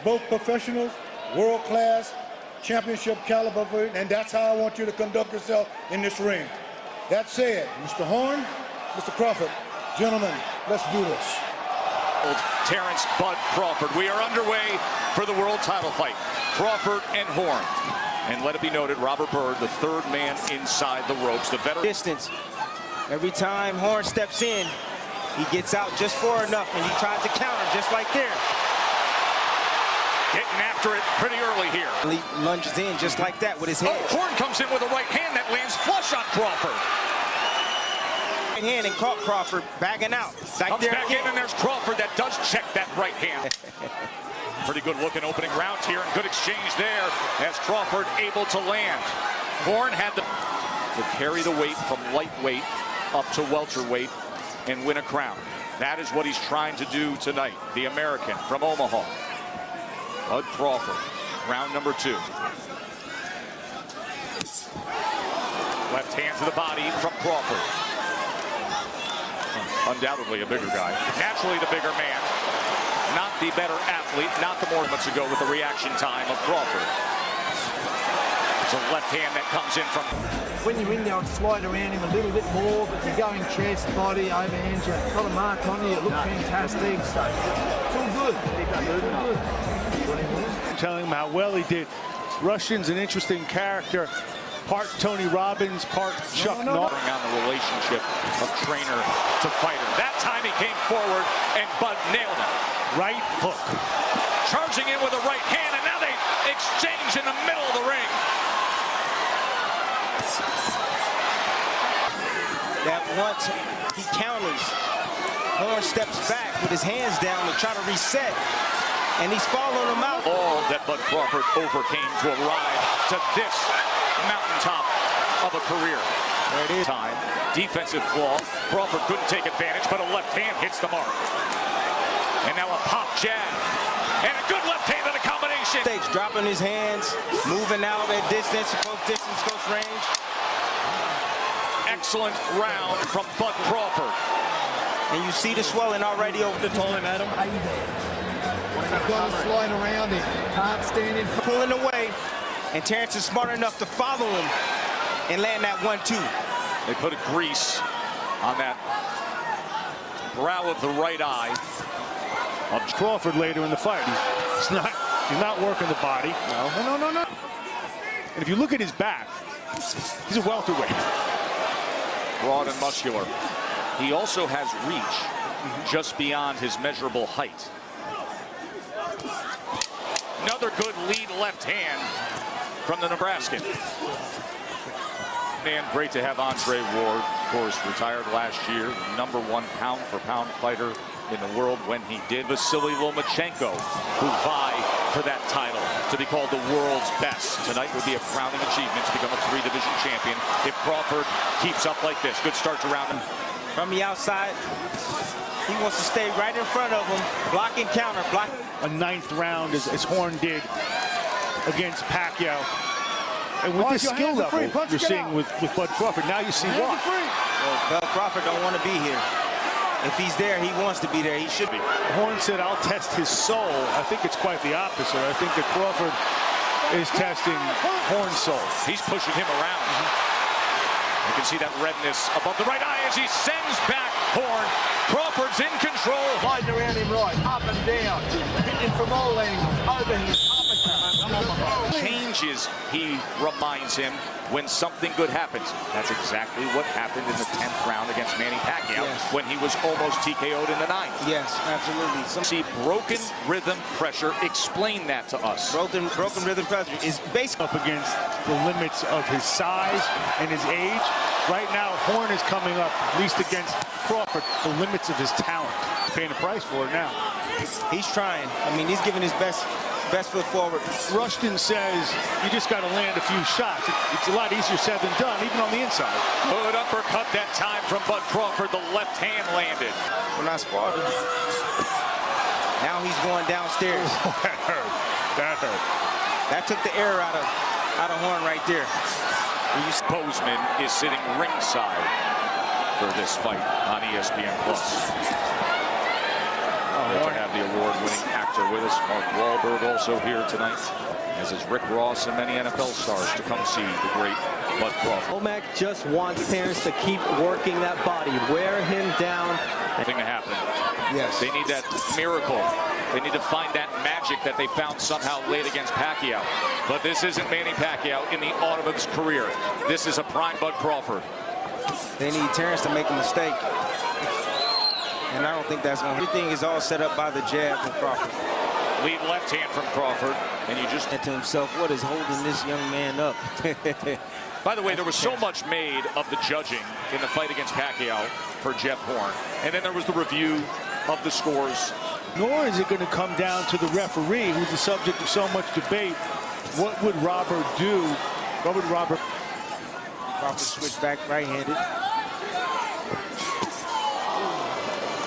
both professionals, world-class, championship caliber, and that's how I want you to conduct yourself in this ring. That said, Mr. Horn, Mr. Crawford, gentlemen, let's do this. Terrence "Bud" Crawford. We are underway for the world title fight. Crawford and Horn. And let it be noted, Robert Byrd, the third man inside the ropes. The veteran. Distance. Every time Horn steps in, he gets out just far enough, and he tries to counter just like there. Getting after it pretty early here. He lunges in just like that with his head. Oh, Horn comes in with a right hand that lands flush on Crawford. Right hand and caught Crawford backing out. Comes back in, and there's Crawford that does check that right hand. Pretty good looking opening rounds here, and good exchange there as Crawford able to land. Horn had to carry the weight from lightweight up to welterweight and win a crown. That is what he's trying to do tonight. The American from Omaha, Bud Crawford, round number 2. Left hand to the body from Crawford. Undoubtedly a bigger guy. Naturally the bigger man. Not the better athlete, not the more months ago with the reaction time of Crawford. It's a left hand that comes in from... When you're in there, I'd slide around him a little bit more, but you're going chest, body, overhand, you've got a mark on you, you look fantastic, so it's all good. Telling him how well he did. Russian's an interesting character. Part Tony Robbins, part Chuck Norris. On the relationship of trainer to fighter. That time he came forward and Bud nailed him. Right hook. Charging in with a right hand, and now they exchange in the middle of the ring. That once he counters, Horn steps back with his hands down to try to reset, and he's following him out. All that Bud Crawford overcame to arrive to this mountaintop of a career. There it is. Time. Defensive flaw. Crawford couldn't take advantage, but a left hand hits the mark. And now a pop jab. And a good left-handed combination. Stage dropping his hands, moving out at distance, close range. Excellent round from Bud Crawford. And you see the swelling already over the time, Adam. You've got to slide around him. Can't stand in front. Pulling away, and Terrence is smart enough to follow him and land that 1-2. They put a grease on that brow of the right eye Of Crawford later in the fight. He's not working the body. No. And if you look at his back, he's a welterweight. Broad and muscular. He also has reach just beyond his measurable height. Another good lead left hand from the Nebraskan. Man, great to have Andre Ward, of course, retired last year, #1 pound-for-pound fighter in the world when he did. Vasily Lomachenko, who vie for that title to be called the world's best. Tonight would be a crowning achievement to become a 3-division champion if Crawford keeps up like this. Good start to round him. From the outside, he wants to stay right in front of him, block and counter, block. A 9th round as Horn did against Pacquiao. And with this skill level you're seeing with Bud Crawford, now you see why. Well, Bud Crawford don't want to be here. If he's there, he wants to be there. He should be. Horn said, "I'll test his soul." I think it's quite the opposite. I think that Crawford is testing Horn's soul. He's pushing him around. You can see that redness above the right eye as he sends back Horn. Crawford's in control. Sliding around him right, up and down, hitting from all angles, overhand, uppercut. Changes, he reminds him, when something good happens. That's exactly what happened in the 10th round against Manny Pacquiao when he was almost TKO'd in the 9th. Yes, absolutely. See broken rhythm pressure. Explain that to us. Broken rhythm pressure is basically up against the limits of his size and his age. Right now, Horn is coming up, at least against Crawford, the limits of his talent. He's paying a price for it now. He's trying. I mean, he's giving his best foot forward. Rushton says you just got to land a few shots. It's a lot easier said than done, even on the inside. Good uppercut that time from Bud Crawford. The left hand landed. We're not sparring. Now he's going downstairs. Oh, that hurt. That hurt. That took the air out of Horn right there. Bozeman is sitting ringside for this fight on ESPN+. Great to have the award-winning actor with us. Mark Wahlberg also here tonight, as is Rick Ross and many NFL stars to come see the great Bud Crawford. Womack just wants Terrence to keep working that body, wear him down. Thing to happen. Yes. They need that miracle. They need to find that magic that they found somehow late against Pacquiao. But this isn't Manny Pacquiao in the autumn of his career. This is a prime Bud Crawford. They need Terrence to make a mistake. And I don't think that's going to. Everything is all set up by the jab from Crawford. Lead left hand from Crawford. And you just And to himself, what is holding this young man up? By the way, there was so much made of the judging in the fight against Pacquiao for Jeff Horn. And then there was the review of the scores. Nor is it going to come down to the referee, who's the subject of so much debate. What would Robert do? What would Robert? Crawford switched back right-handed.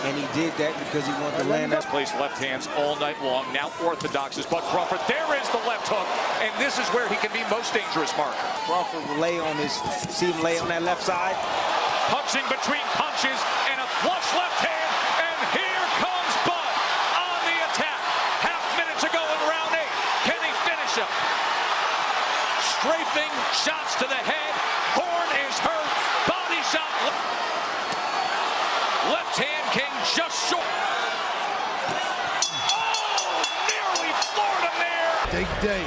And he did that because he wanted to land that. Place left hands all night long. Now orthodox is Bud Crawford. There is the left hook. And this is where he can be most dangerous, Mark. Crawford will lay on his, see him lay on that left side. Punching between punches and a flush left hand. And here comes Bud on the attack. Half minute to go in round 8. Can he finish him? Strafing shots to the head. Horn is hurt. Body shot. Left hand came just short. Oh, nearly floored him there. Big day.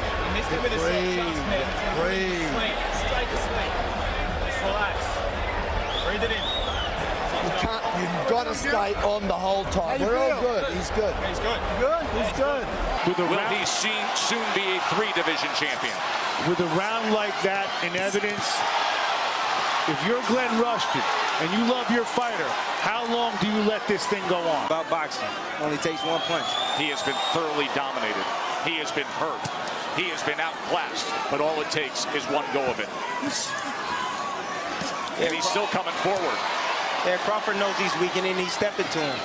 Brave. Straight to sleep. Relax. Breathe it in. You've got to stay on the whole time. We're all good. He's good. He's good. He's good. Will he soon be a 3-division champion? With a round like that in evidence, if you're Glenn Rushton and you love your fighter, how long do you let this thing go on? About boxing. Only takes one punch. He has been thoroughly dominated. He has been hurt. He has been outclassed. But all it takes is one go of it. And he's still coming forward. Yeah, Crawford knows he's weak and he's stepping to him.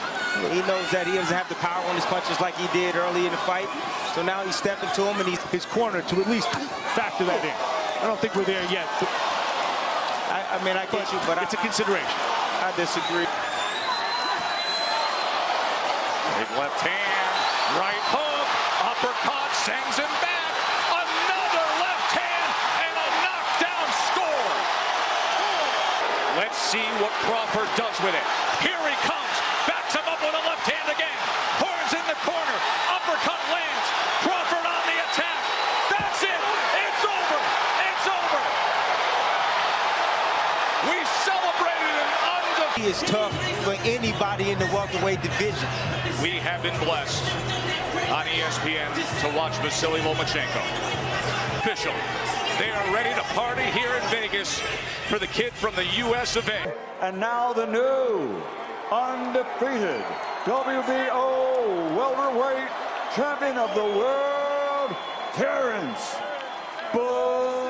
He knows that he doesn't have the power on his punches like he did early in the fight. So now he's stepping to him and he's His corner to at least factor that in. I don't think we're there yet. I mean, I get you, but it's a consideration. I disagree. Big left hand, right hook, uppercut, sends him back. Another left hand and a knockdown score. Let's see what Crawford does with it. Here he comes, backs him up with a left hand again. Horns in the corner, uppercut lands. Crawford on the attack. That's it. It's over. It's over. We celebrated an undefeated. He is tough for anybody in the welterweight division. We have been blessed on ESPN to watch Vasily Lomachenko. Official. They are ready to party here in Vegas for the kid from the US of A. And now the new, undefeated WBO welterweight champion of the world, Terrence Bud.